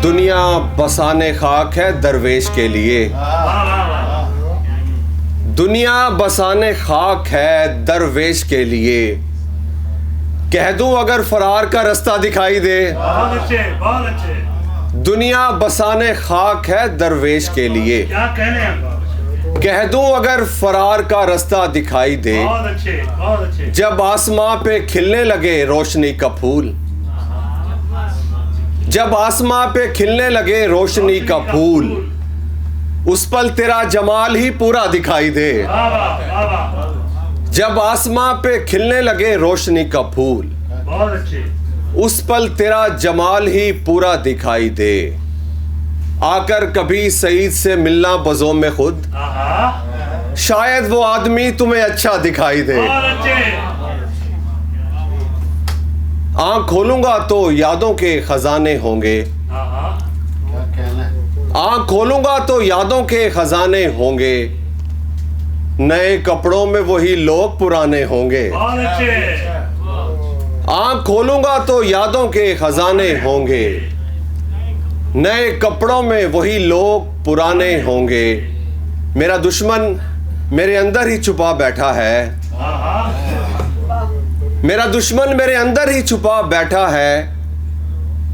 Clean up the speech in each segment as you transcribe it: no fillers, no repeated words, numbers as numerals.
दुनिया बसाने खाक है दरवेश के लिए। दुनिया बसाने खाक है दरवेश के लिए। कह दूं अगर फरार का रास्ता दिखाई दे। बहुत अच्छे। दुनिया बसाने खाक है दरवेश के लिए। क्या कहने हैं? कह दूं अगर फरार का रास्ता दिखाई दे। बहुत अच्छे। जब आसमां पे खिलने लगे रोशनी का फूल। जब आसमां पे खिलने लगे रोशनी का फूल, उस पल तेरा जमाल ही पूरा दिखाई दे। जब आसमां पे खिलने लगे रोशनी का फूल, बहुत अच्छे। उस पल तेरा जमाल ही पूरा दिखाई दे। आकर कभी सईद से मिलना बज़ों में खुद, शायद वो आदमी तुम्हें अच्छा दिखाई दे। बहुत अच्छे। आँख खोलूंगा तो यादों के खजाने होंगे। आँख खोलूंगा तो यादों के खजाने होंगे। नए कपड़ों में वही लोग पुराने होंगे। बहुत अच्छे। आँख खोलूंगा तो यादों के खजाने होंगे। नए कपड़ों में वही लोग पुराने होंगे। मेरा दुश्मन मेरे अंदर ही छुपा बैठा है। मेरा दुश्मन मेरे अंदर ही छुपा बैठा है।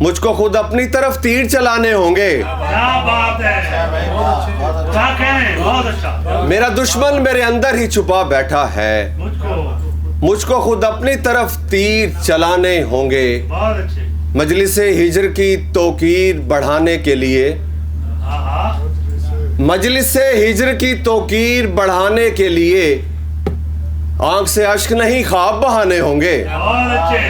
मुझको खुद अपनी तरफ तीर चलाने होंगे। क्या बात है, क्या कहने? बहुत अच्छा। मेरा दुश्मन मेरे अंदर ही छुपा बैठा है। मुझको खुद अपनी तरफ तीर चलाने होंगे। बहुत अच्छे। मजलिसे हिज्र की तौकीर बढ़ाने के लिए। मजलिसे हिज्र की तौकीर बढ़ाने के लिए आंख से अश्क नहीं ख्वाब बहाने होंगे। बहुत अच्छे।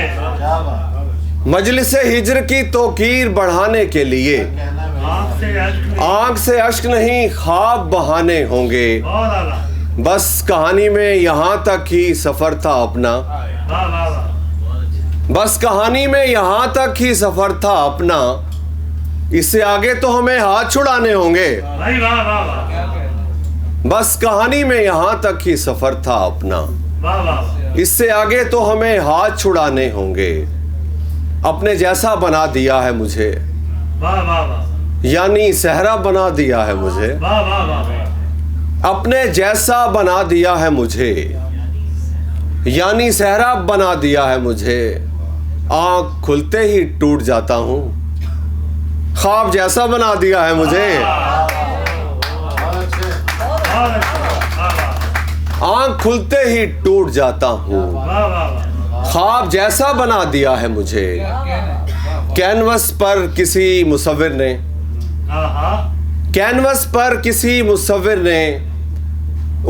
मजलिसे हिज्र की तौकीर बढ़ाने के लिए आंख से अश्क नहीं ख्वाब बहाने होंगे। बहुत आला। बस कहानी में यहाँ तक ही सफर था अपना। बस कहानी में यहाँ तक ही सफर था अपना। इससे आगे तो हमें हाथ छुड़ाने होंगे। भाई वाह वाह। बस कहानी में यहाँ तक ही सफर था अपना। वाह वाह। इससे आगे तो हमें हाथ छुड़ाने होंगे। अपने जैसा बना दिया है मुझे। वाह वाह वाह। यानी सहरा बना दिया है मुझे। वाह वाह वाह। अपने जैसा बना दिया है मुझे, यानी सहरा बना दिया है मुझे। आँख खुलते ही टूट जाता हूँ। ख्वाब जैसा बना दिया है मुझे। आँख खुलते ही टूट जाता हूँ। ख्वाब जैसा बना दिया है मुझे। कैनवस पर किसी मुसव्विर ने, कैनवस पर किसी मुसव्विर ने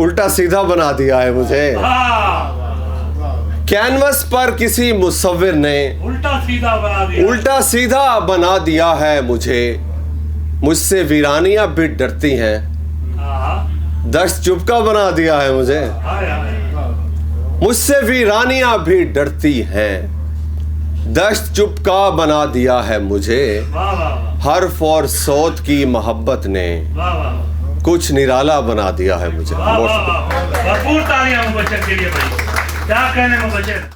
उल्टा सीधा बना दिया है मुझे। कैनवस पर किसी मुसव्विर ने उल्टा सीधा बना दिया है मुझे। मुझसे वीरानियां भी डरती हैं। दश्त चुपका बना दिया है मुझे। मुझसे वीरानियां भी डरती हैं। दश्त चुपका बना दिया है मुझे। हर्फ और सौत की मोहब्बत ने कुछ निराला बना दिया है मुझे। भरपूर तालियां मुबश्शिर के लिए भाई। क्या कहने मुबश्शिर।